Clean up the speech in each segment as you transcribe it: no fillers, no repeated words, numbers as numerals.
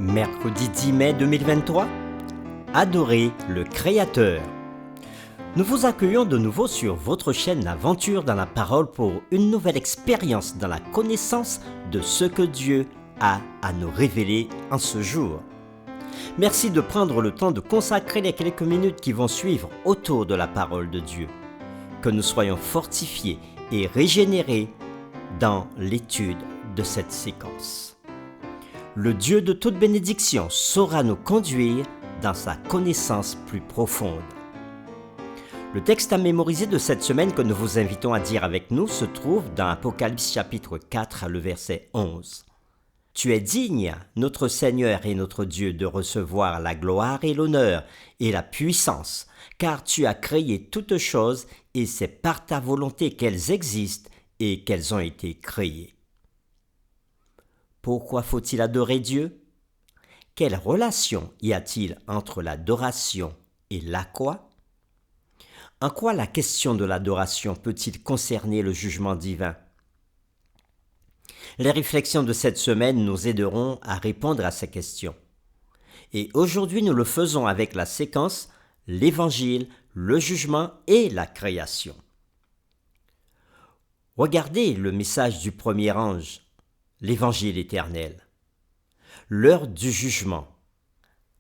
Mercredi 10 mai 2023, Adorer le Créateur. Nous vous accueillons de nouveau sur votre chaîne L'Aventure dans la Parole pour une nouvelle expérience dans la connaissance de ce que Dieu a à nous révéler en ce jour. Merci de prendre le temps de consacrer les quelques minutes qui vont suivre autour de la parole de Dieu. Que nous soyons fortifiés et régénérés dans l'étude de cette séquence. Le Dieu de toute bénédiction saura nous conduire dans sa connaissance plus profonde. Le texte à mémoriser de cette semaine que nous vous invitons à dire avec nous se trouve dans Apocalypse chapitre 4, le verset 11. « Tu es digne, notre Seigneur et notre Dieu, de recevoir la gloire et l'honneur et la puissance, car tu as créé toutes choses et c'est par ta volonté qu'elles existent et qu'elles ont été créées. » Pourquoi faut-il adorer Dieu? Quelle relation y a-t-il entre l'adoration et la quoi? En quoi la question de l'adoration peut-il concerner le jugement divin? Les réflexions de cette semaine nous aideront à répondre à ces questions. Et aujourd'hui, nous le faisons avec la séquence l'Évangile, le jugement et la création. Regardez le message du premier ange, l'Évangile éternel. L'heure du jugement.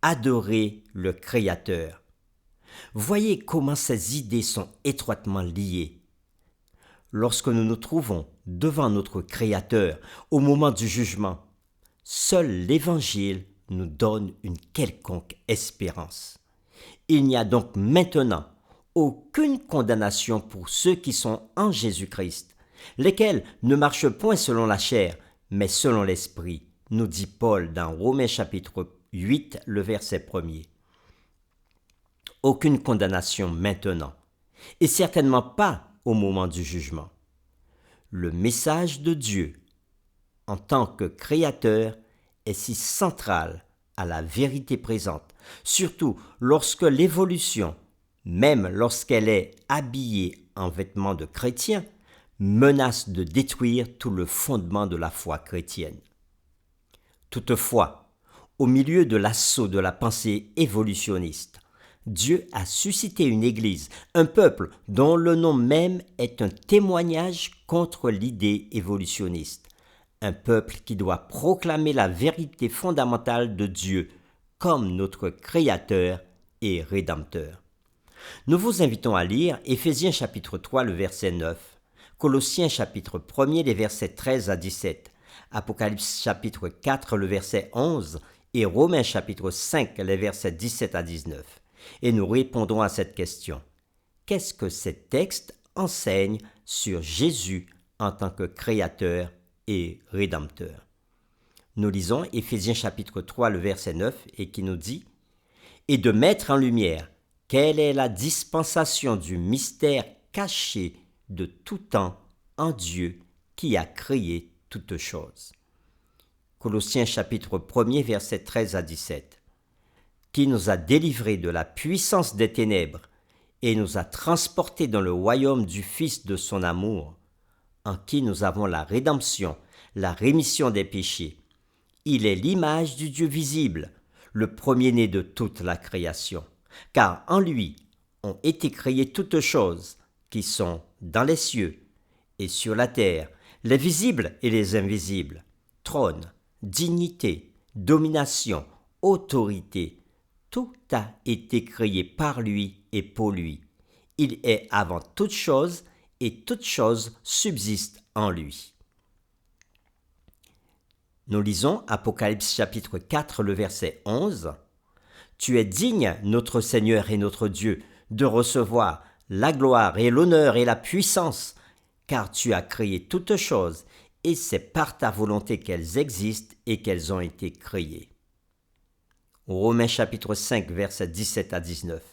Adorer le Créateur. Voyez comment ces idées sont étroitement liées. Lorsque nous nous trouvons devant notre Créateur au moment du jugement, seul l'Évangile nous donne une quelconque espérance. Il n'y a donc maintenant aucune condamnation pour ceux qui sont en Jésus-Christ, lesquels ne marchent point selon la chair, mais selon l'Esprit, nous dit Paul dans Romains chapitre 8, le verset 1er. Aucune condamnation maintenant, et certainement pas au moment du jugement. Le message de Dieu, en tant que Créateur, est si central à la vérité présente, surtout lorsque l'évolution, même lorsqu'elle est habillée en vêtements de chrétien, menace de détruire tout le fondement de la foi chrétienne. Toutefois, au milieu de l'assaut de la pensée évolutionniste, Dieu a suscité une Église, un peuple dont le nom même est un témoignage contre l'idée évolutionniste, un peuple qui doit proclamer la vérité fondamentale de Dieu comme notre Créateur et Rédempteur. Nous vous invitons à lire Éphésiens chapitre 3, le verset 9, Colossiens chapitre 1er, les versets 13 à 17, Apocalypse chapitre 4, le verset 11 et Romains chapitre 5, les versets 17 à 19. Et nous répondrons à cette question. Qu'est-ce que ces textes enseignent sur Jésus en tant que Créateur et Rédempteur? Nous lisons Éphésiens chapitre 3, le verset 9 et qui nous dit « Et de mettre en lumière quelle est la dispensation du mystère caché de tout temps en Dieu qui a créé toutes choses. » Colossiens chapitre 1er, versets 13 à 17. Qui nous a délivrés de la puissance des ténèbres et nous a transportés dans le royaume du Fils de son amour, en qui nous avons la rédemption, la rémission des péchés. Il est l'image du Dieu visible, le premier-né de toute la création, car en lui ont été créées toutes choses qui sont dans les cieux et sur la terre, les visibles et les invisibles, trône, dignité, domination, autorité, tout a été créé par lui et pour lui. Il est avant toute chose et toute chose subsiste en lui. Nous lisons Apocalypse chapitre 4, le verset 11. « Tu es digne, notre Seigneur et notre Dieu, de recevoir la gloire et l'honneur et la puissance, car tu as créé toutes choses, et c'est par ta volonté qu'elles existent et qu'elles ont été créées. » Romains chapitre 5, versets 17 à 19.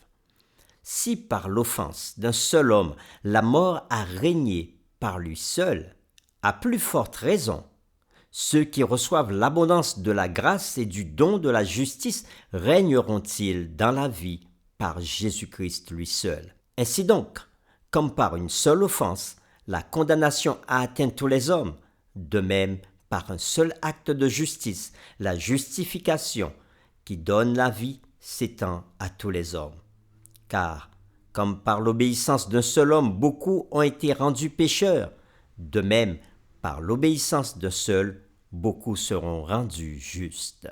Si par l'offense d'un seul homme la mort a régné par lui seul, à plus forte raison, ceux qui reçoivent l'abondance de la grâce et du don de la justice régneront-ils dans la vie par Jésus-Christ lui seul. Ainsi donc, comme par une seule offense, la condamnation a atteint tous les hommes, de même par un seul acte de justice, la justification qui donne la vie s'étend à tous les hommes. Car, comme par l'obéissance d'un seul homme, beaucoup ont été rendus pécheurs, de même, par l'obéissance d'un seul, beaucoup seront rendus justes.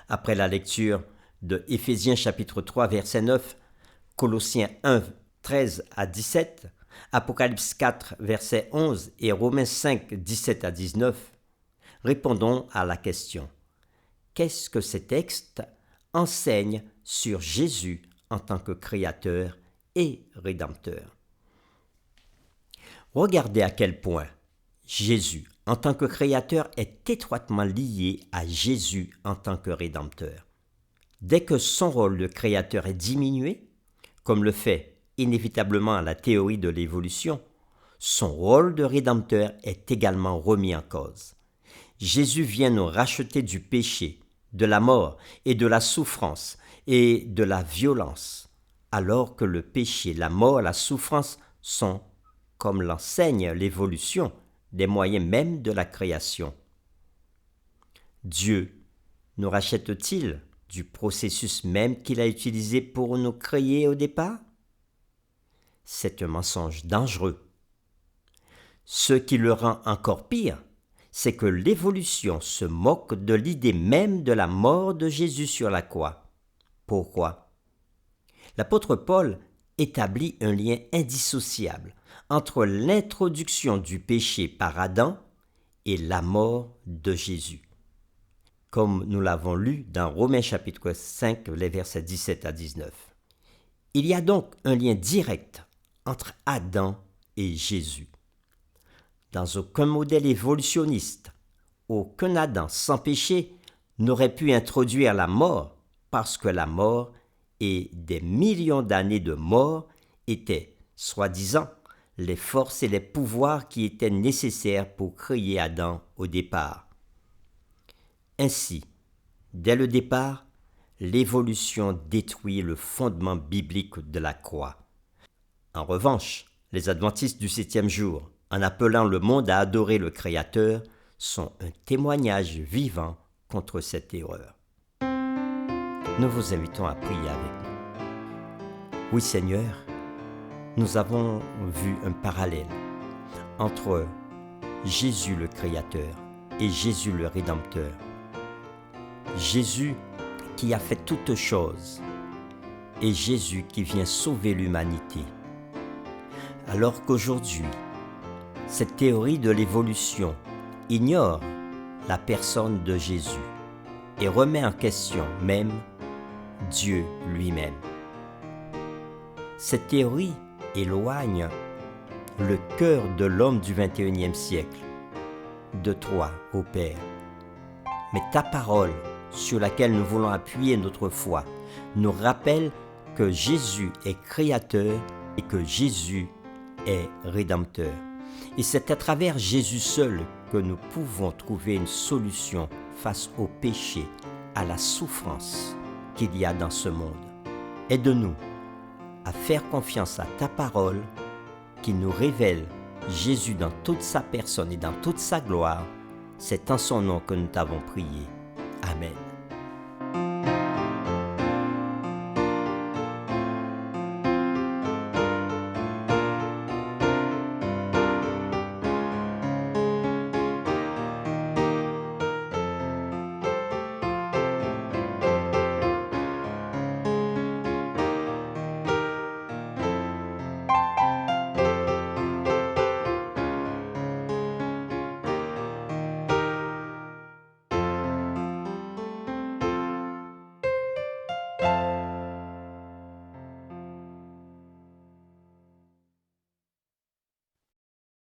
Après la lecture de Éphésiens chapitre 3, verset 9, Colossiens 1, 13 à 17, Apocalypse 4, verset 11 et Romains 5, 17 à 19, répondons à la question: qu'est-ce que ces textes enseignent sur Jésus en tant que créateur et rédempteur? Regardez à quel point Jésus en tant que créateur est étroitement lié à Jésus en tant que rédempteur. Dès que son rôle de créateur est diminué, comme le fait inévitablement la théorie de l'évolution, son rôle de rédempteur est également remis en cause. Jésus vient nous racheter du péché, de la mort et de la souffrance et de la violence, alors que le péché, la mort, la souffrance sont, comme l'enseigne l'évolution, des moyens même de la création. Dieu nous rachète-t-il du processus même qu'il a utilisé pour nous créer au départ? C'est un mensonge dangereux. Ce qui le rend encore pire, c'est que l'évolution se moque de l'idée même de la mort de Jésus sur la croix. Pourquoi? L'apôtre Paul établit un lien indissociable entre l'introduction du péché par Adam et la mort de Jésus. Comme nous l'avons lu dans Romains chapitre 5, les versets 17 à 19. Il y a donc un lien direct entre Adam et Jésus. Dans aucun modèle évolutionniste, aucun Adam sans péché n'aurait pu introduire la mort, parce que la mort et des millions d'années de mort étaient, soi-disant, les forces et les pouvoirs qui étaient nécessaires pour créer Adam au départ. Ainsi, dès le départ, l'évolution détruit le fondement biblique de la croix. En revanche, les adventistes du 7e jour, en appelant le monde à adorer le Créateur, sont un témoignage vivant contre cette erreur. Nous vous invitons à prier avec nous. Oui Seigneur, nous avons vu un parallèle entre Jésus le Créateur et Jésus le Rédempteur. Jésus qui a fait toutes choses et Jésus qui vient sauver l'humanité. Alors qu'aujourd'hui, cette théorie de l'évolution ignore la personne de Jésus et remet en question même Dieu lui-même. Cette théorie éloigne le cœur de l'homme du XXIe siècle de toi, ô Père. Mais ta parole, sur laquelle nous voulons appuyer notre foi, nous rappelle que Jésus est créateur et que Jésus est rédempteur. Et c'est à travers Jésus seul que nous pouvons trouver une solution face au péché, à la souffrance qu'il y a dans ce monde. Aide-nous à faire confiance à ta parole qui nous révèle Jésus dans toute sa personne et dans toute sa gloire. C'est en son nom que nous t'avons prié. Amen.